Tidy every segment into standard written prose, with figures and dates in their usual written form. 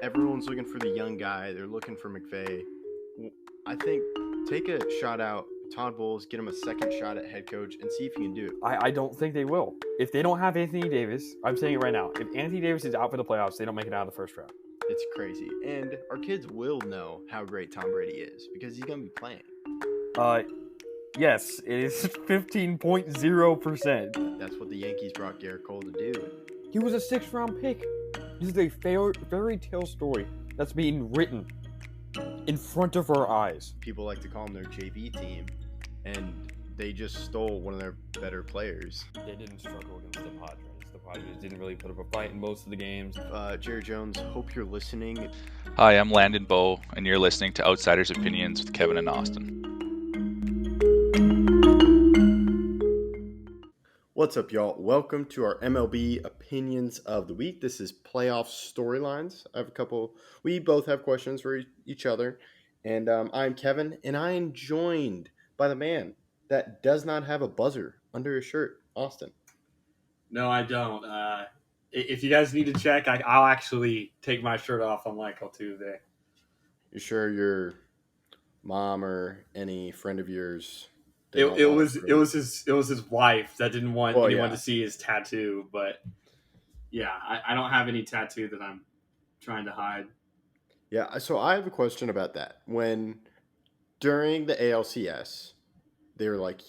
everyone's looking for the young guy. They're looking for McVay. I think take a shot out Todd Bowles, get him a second shot at head coach, and see if he can do it. I don't think they will. If they don't have Anthony Davis, I'm saying it right now. If Anthony Davis is out for the playoffs, they don't make it out of the first round. It's crazy. And our kids will know how great Tom Brady is because he's going to be playing. Yes, it is 15.0%. That's what the Yankees brought Garrett Cole to do. He was a 6th-round pick. This is a fairy tale story that's being written in front of our eyes. People like to call them their JV team, and they just stole one of their better players. They didn't struggle against the Padres. The Padres didn't really put up a fight in most of the games. Jerry Jones, hope you're listening. Hi, I'm Landon Bowe, and you're listening to Outsiders Opinions with Kevin and Austin. What's up, y'all? Welcome to our MLB Opinions of the Week. This is Playoff Storylines. I have a couple. We both have questions for each other. And I'm Kevin, and I am joined by the man that does not have a buzzer under his shirt, Austin. No, I don't. If you guys need to check, I'll actually take my shirt off on like Tuesday. You sure your mom or any friend of yours? It was his wife that didn't want anyone to see his tattoo, but yeah, I don't have any tattoo that I'm trying to hide. Yeah, so I have a question about that. When during the ALCS, they were like,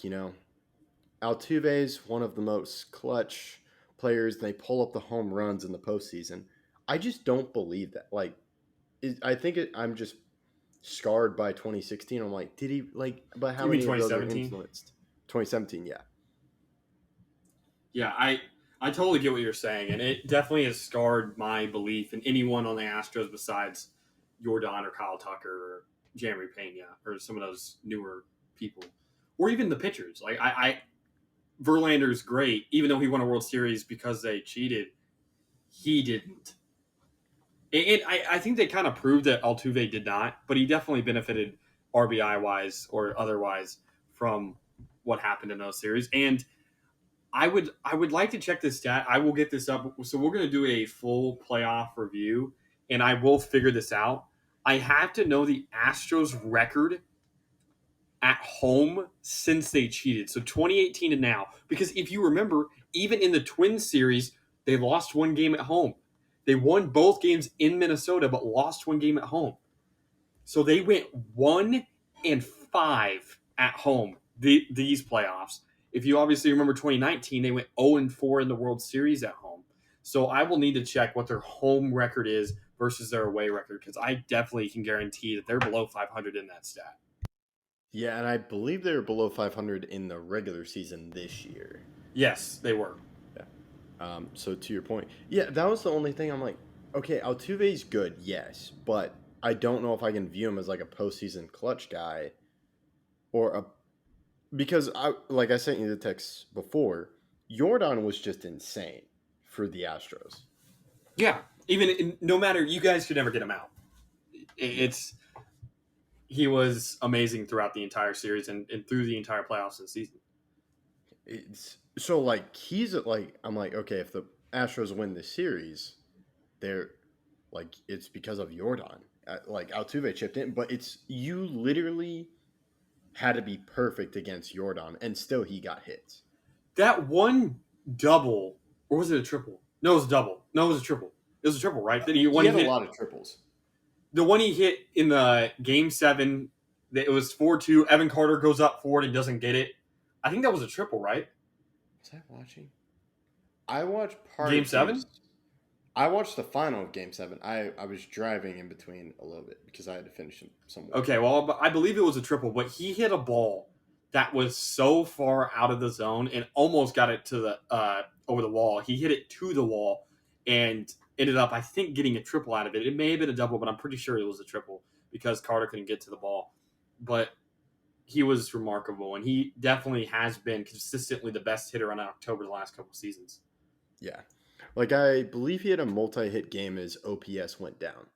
Altuve's one of the most clutch players. And they pull up the home runs in the postseason. I just don't believe that. I'm just scarred by 2016. I'm like, did he But how many of those are influenced? 2017, yeah. Yeah, I totally get what you're saying, and it definitely has scarred my belief in anyone on the Astros besides Jordan or Kyle Tucker or Jeremy Pena or some of those newer people, or even the pitchers. Verlander's great, even though he won a World Series because they cheated. He didn't. I think they kind of proved that Altuve did not, but he definitely benefited RBI-wise or otherwise from what happened in those series. And I would like to check this stat. I will get this up. So we're going to do a full playoff review, and I will figure this out. I have to know the Astros record at home since they cheated. So 2018 and now. Because if you remember, even in the Twins series, they lost one game at home. They won both games in Minnesota, but lost one game at home. So they went 1-5 at home these playoffs. If you obviously remember 2019, they went 0-4 in the World Series at home. So I will need to check what their home record is versus their away record, because I definitely can guarantee that they're below 500 in that stat. Yeah, and I believe they were below 500 in the regular season this year. Yes, they were. So to your point, yeah, that was the only thing I'm like, okay, Altuve's good, yes, but I don't know if I can view him as like a postseason clutch guy because I sent you the text before, Jordan was just insane for the Astros. Yeah, no matter, you guys could never get him out. He was amazing throughout the entire series and through the entire playoffs and season. So, I'm like, okay, if the Astros win this series, it's because of Jordan. Altuve chipped in, but you literally had to be perfect against Jordan, and still he got hits. That one double, or was it a triple? No, it was a double. No, it was a triple. It was a triple, right? He had a lot of triples. The one he hit in the Game 7, it was 4-2. Evan Carter goes up forward and doesn't get it. I think that was a triple, right? Was I watching? I watched part Game of 7? I watched the final of Game 7. I was driving in between a little bit because I had to finish somewhere. Okay, well, I believe it was a triple, but he hit a ball that was so far out of the zone and almost got it to the over the wall. He hit it to the wall and ended up, I think, getting a triple out of it. It may have been a double, but I'm pretty sure it was a triple because Carter couldn't get to the ball. But he was remarkable, and he definitely has been consistently the best hitter on October the last couple of seasons. Yeah. I believe he had a multi-hit game as OPS went down.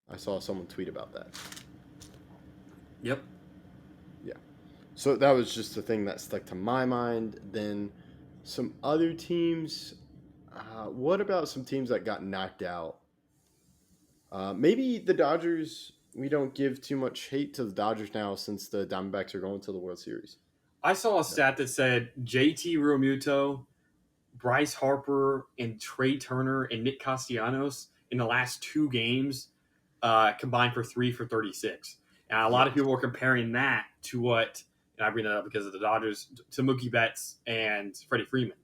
I saw someone tweet about that. Yep. Yeah. So that was just the thing that stuck to my mind. Then some other teams. What about some teams that got knocked out Maybe the Dodgers. We don't give too much hate to the Dodgers now since the Diamondbacks are going to the World Series. I saw a stat that said JT Realmuto, Bryce Harper, and Trey Turner and Nick Castellanos in the last 2 games combined for 3 for 36. And a lot of people were comparing that to what, and I bring that up because of the Dodgers, to Mookie Betts and Freddie Freeman.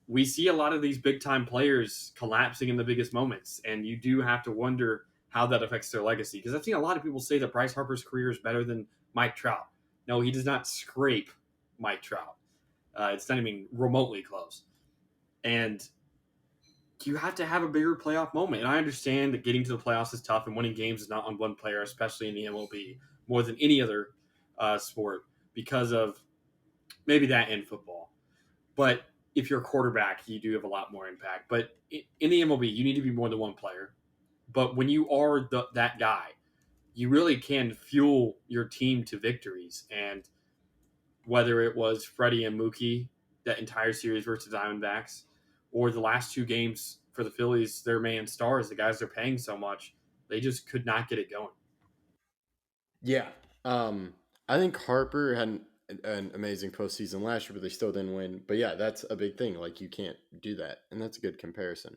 We see a lot of these big time players collapsing in the biggest moments, and you do have to wonder how that affects their legacy. Because I've seen a lot of people say that Bryce Harper's career is better than Mike Trout. No, he does not scrape Mike Trout. It's not even remotely close. And you have to have a bigger playoff moment. And I understand that getting to the playoffs is tough and winning games is not on one player, especially in the MLB, more than any other sport because of maybe that in football. But if you're a quarterback, you do have a lot more impact. But in the MLB, you need to be more than one player. But when you are that guy, you really can fuel your team to victories. And whether it was Freddie and Mookie, that entire series versus the Diamondbacks, or the last 2 games for the Phillies, their main stars, the guys they're paying so much, they just could not get it going. Yeah. I think Harper had an amazing postseason last year, but they still didn't win. But yeah, that's a big thing. Like, you can't do that. And that's a good comparison.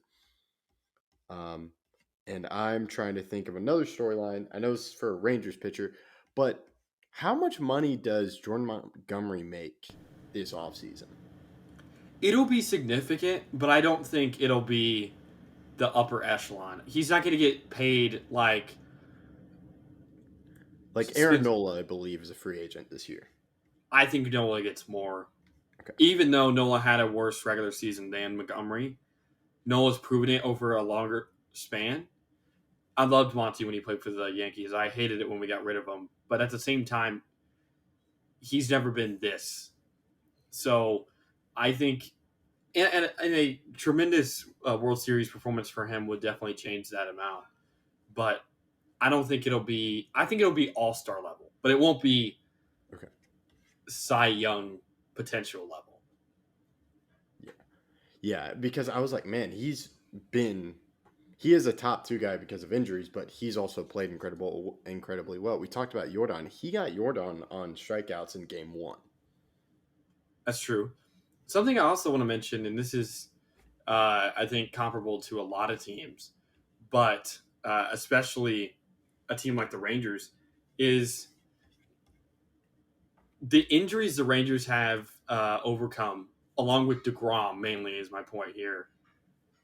And I'm trying to think of another storyline. I know this is for a Rangers pitcher, but how much money does Jordan Montgomery make this offseason? It'll be significant, but I don't think it'll be the upper echelon. He's not going to get paid like Aaron Nola, I believe, is a free agent this year. I think Nola gets more. Okay. Even though Nola had a worse regular season than Montgomery, Nola's proven it over a longer span. I loved Monty when he played for the Yankees. I hated it when we got rid of him. But at the same time, he's never been this. So I think and a tremendous World Series performance for him would definitely change that amount. But I don't think it'll be – I think it'll be all-star level. But it won't be Cy Young potential level. Yeah, because I was like, man, he is a top 2 guy because of injuries, but he's also played incredibly well. We talked about Jordan. He got Jordan on strikeouts in game 1. That's true. Something I also want to mention, and this is, I think, comparable to a lot of teams, but especially a team like the Rangers, is the injuries the Rangers have overcome, along with DeGrom mainly is my point here.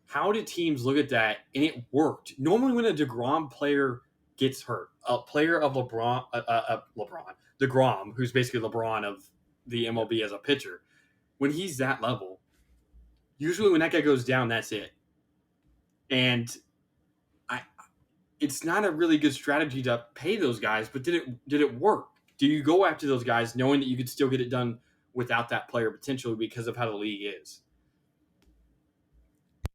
How did teams look at that? And it worked. Normally when a DeGrom player gets hurt, a player of DeGrom, who's basically LeBron of the MLB as a pitcher, when he's that level, usually when that guy goes down, that's it. And it's not a really good strategy to pay those guys, but did it work? Do you go after those guys knowing that you could still get it done without that player potentially because of how the league is?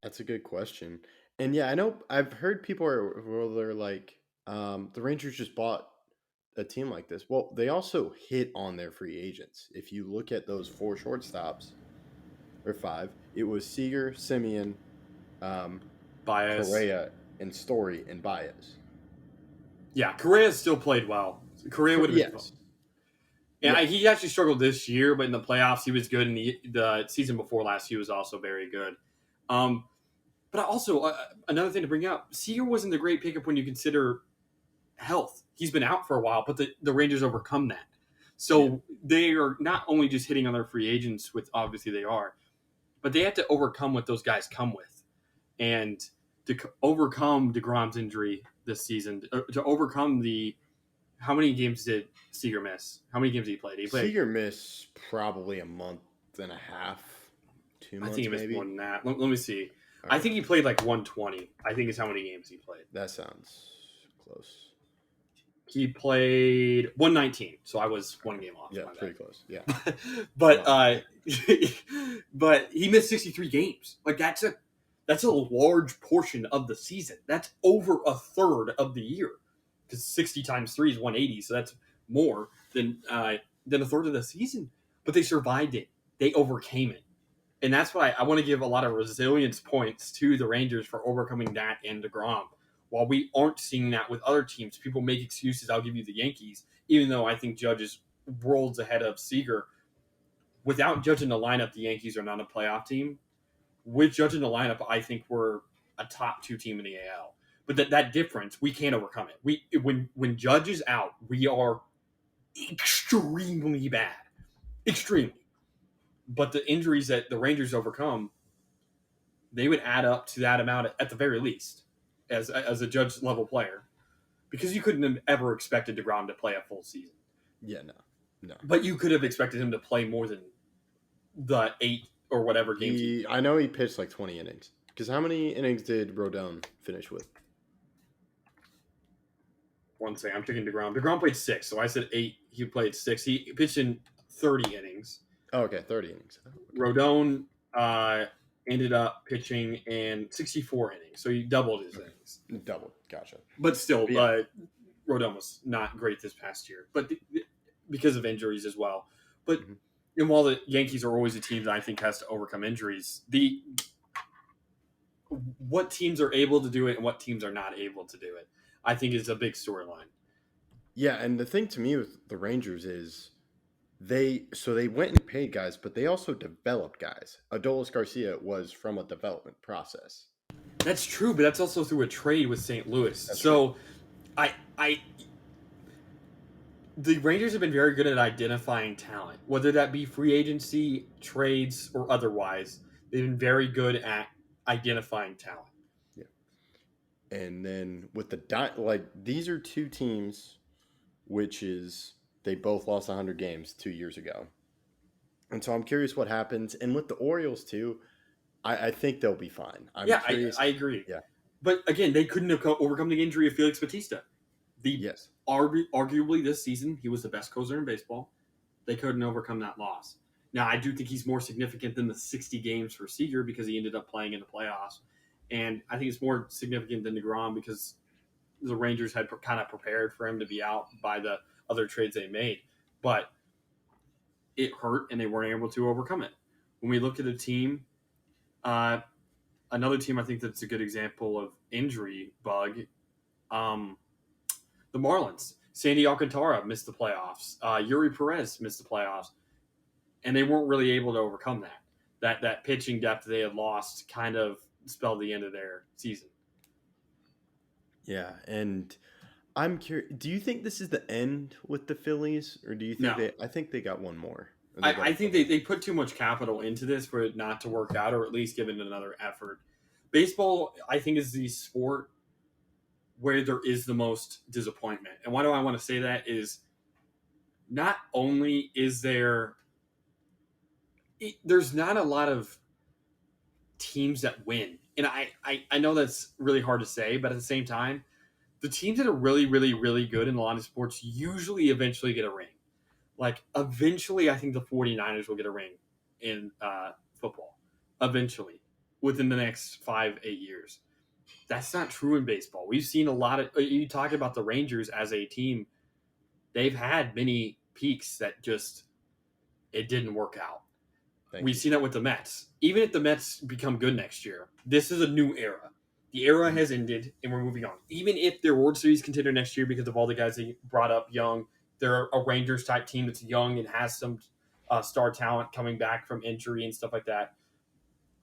That's a good question. And yeah, I know I've heard people they're like, the Rangers just bought a team like this. Well, they also hit on their free agents. If you look at those 4 shortstops, or 5, it was Seager, Simeon, Baez, Correa, and Story, and Baez. Yeah, Correa still played well. Correa would have been fun. And he actually struggled this year, but in the playoffs he was good. And the season before last, he was also very good. But also, another thing to bring up, Seager wasn't a great pickup when you consider health. He's been out for a while, but the Rangers overcome that. So they are not only just hitting on their free agents, which obviously they are, but they have to overcome what those guys come with. And to overcome DeGrom's injury this season, to overcome how many games did Seager miss? How many games did he play? Seager missed probably a month and a half, 2 months. I think he missed maybe more than that. Let me see. Okay. I think he played like 120. I think is how many games he played. That sounds close. He played 119, so I was 1 game off. Yeah, pretty close. Yeah, but but he missed 63 games. Like that's a large portion of the season. That's over a third of the year. Because 60 times 3 is 180, so that's more than a third of the season. But they survived it. They overcame it. And that's why I want to give a lot of resilience points to the Rangers for overcoming that and DeGrom. While we aren't seeing that with other teams, people make excuses. I'll give you the Yankees, even though I think Judge is worlds ahead of Seager. Without judging the lineup, the Yankees are not a playoff team. With judging the lineup, I think we're a top 2 team in the AL. But that difference, we can't overcome it. When Judge is out, we are extremely bad. Extremely. But the injuries that the Rangers overcome, they would add up to that amount at the very least as a Judge level player, because you couldn't have ever expected DeGrom to play a full season. Yeah, no. But you could have expected him to play more than the 8 or whatever games. I know he pitched like 20 innings. Because how many innings did Rodon finish with? One second, I'm taking DeGrom. DeGrom played 6, so I said 8. He played 6. He pitched in 30 innings. Oh, okay, 30 innings. Okay. Rodon ended up pitching in 64 innings, so he doubled his innings. Doubled, gotcha. But still, Yeah. Rodon was not great this past year, but because of injuries as well. But and while the Yankees are always a team that I think has to overcome injuries, what teams are able to do it and what teams are not able to do it, I think is a big storyline. Yeah, and the thing to me with the Rangers is they went and paid guys, but they also developed guys. Adolis Garcia was from a development process. That's true, but that's also through a trade with St. Louis. That's so the Rangers have been very good at identifying talent, whether that be free agency, trades, or otherwise. They've been very good at identifying talent. Yeah. And then with these are 2 teams, which is they both lost 100 games 2 years ago. And so I'm curious what happens. And with the Orioles too, I think they'll be fine. I agree. Yeah. But again, they couldn't have overcome the injury of Felix Bautista. Yes. Arguably this season, he was the best closer in baseball. They couldn't overcome that loss. Now, I do think he's more significant than the 60 games for Seager because he ended up playing in the playoffs. And I think it's more significant than DeGrom because the Rangers had kind of prepared for him to be out by the other trades they made. But it hurt, and they weren't able to overcome it. When we look at a team, another team I think that's a good example of injury bug, the Marlins. Sandy Alcantara missed the playoffs. Yuri Perez missed the playoffs. And they weren't really able to overcome that. That pitching depth they had lost kind of spelled the end of their season. Yeah, and I'm curious. Do you think this is the end with the Phillies, or do you think No. I think they got one more? I think they put too much capital into this for it not to work out, or at least give it another effort. Baseball, I think, is the sport where there is the most disappointment. And why do I want to say that is not only is there's not a lot of teams that win. And I know that's really hard to say, but at the same time, the teams that are really, really, really good in a lot of sports usually eventually get a ring. Like, eventually, I think the 49ers will get a ring in football. Eventually. Within the next 5-8 years. That's not true in baseball. We've seen a lot of... You talk about the Rangers as a team. They've had many peaks that just... It didn't work out. We've seen that with the Mets. Even if the Mets become good next year, this is a new era. The era has ended, and we're moving on. Even if they're World Series contender next year because of all the guys they brought up young, they're a Rangers-type team that's young and has some star talent coming back from injury and stuff like that.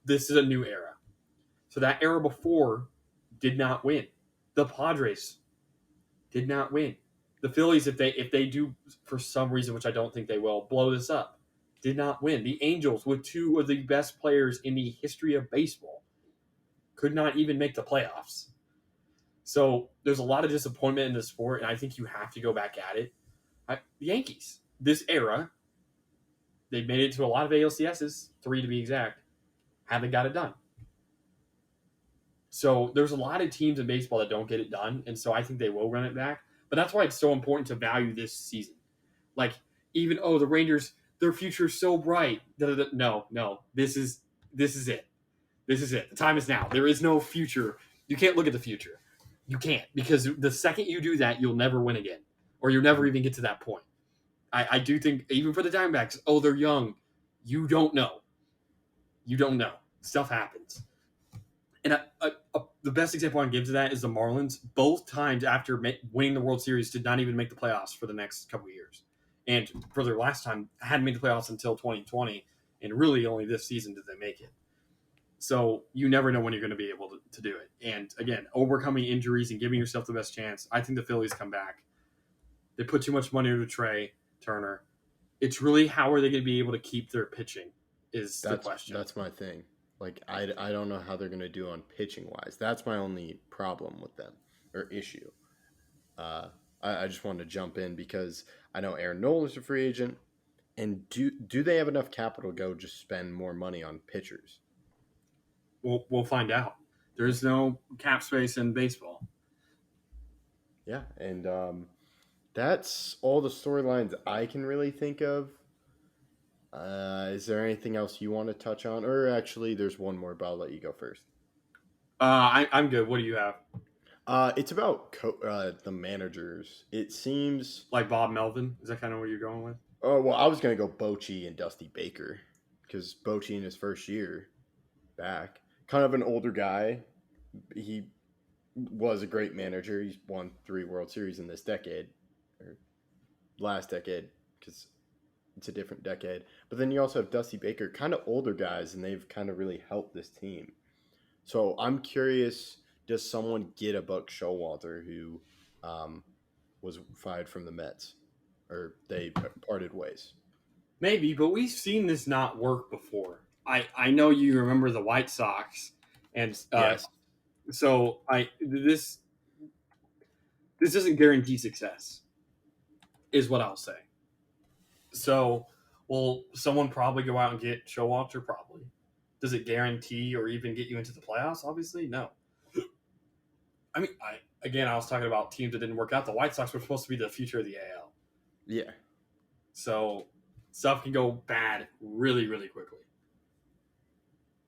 This is a new era. So that era before did not win. The Padres did not win. The Phillies, if they do for some reason, which I don't think they will, blow this up, did not win. The Angels, with 2 of the best players in the history of baseball, could not even make the playoffs. So there's a lot of disappointment in the sport, and I think you have to go back at it. The Yankees, this era, they've made it to a lot of ALCSs, 3 to be exact, haven't got it done. So there's a lot of teams in baseball that don't get it done, and so I think they will run it back. But that's why it's so important to value this season. Like, even, the Rangers, their future is so bright. No, this is it. This is it. The time is now. There is no future. You can't look at the future. You can't, because the second you do that, you'll never win again, or you'll never even get to that point. I do think, even for the Diamondbacks, they're young. You don't know. Stuff happens. And the best example I can give to that is the Marlins. Both times after winning the World Series, did not even make the playoffs for the next couple of years. And for their last time, hadn't made the playoffs until 2020, and really only this season did they make it. So you never know when you're going to be able to do it. And again, overcoming injuries and giving yourself the best chance. I think the Phillies come back. They put too much money into Trey Turner. It's really how are they going to be able to keep their pitching is the question. That's my thing. Like, I don't know how they're going to do on pitching-wise. That's my only problem with them, or issue. I just wanted to jump in because I know Aaron Nola's a free agent. And do they have enough capital to go just spend more money on pitchers? We'll find out. There's no cap space in baseball. Yeah, and that's all the storylines I can really think of. Is there anything else you want to touch on? Or actually, there's one more, but I'll let you go first. I'm good. What do you have? It's about the managers. It seems like Bob Melvin. Is that kind of what you're going with? Oh, well, I was going to go Bochy and Dusty Baker because Bochy in his first year back, kind of an older guy. He was a great manager. He's won 3 World Series in this decade, or last decade, because it's a different decade. But then you also have Dusty Baker, kind of older guys, and they've kind of really helped this team. So I'm curious, does someone get a Buck Showalter who was fired from the Mets? Or they parted ways? Maybe, but we've seen this not work before. I know you remember the White Sox, and yes. So this doesn't guarantee success, is what I'll say. So, will someone probably go out and get Showalter? Probably. Does it guarantee or even get you into the playoffs? Obviously, no. I mean, I was talking about teams that didn't work out. The White Sox were supposed to be the future of the AL. Yeah. So stuff can go bad really, really quickly.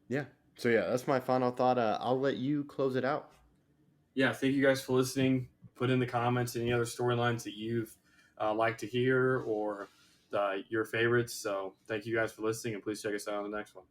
Yeah. So, yeah, that's my final thought. I'll let you close it out. Yeah, thank you guys for listening. Put in the comments any other storylines that you've liked to hear or your favorites. So thank you guys for listening, and please check us out on the next one.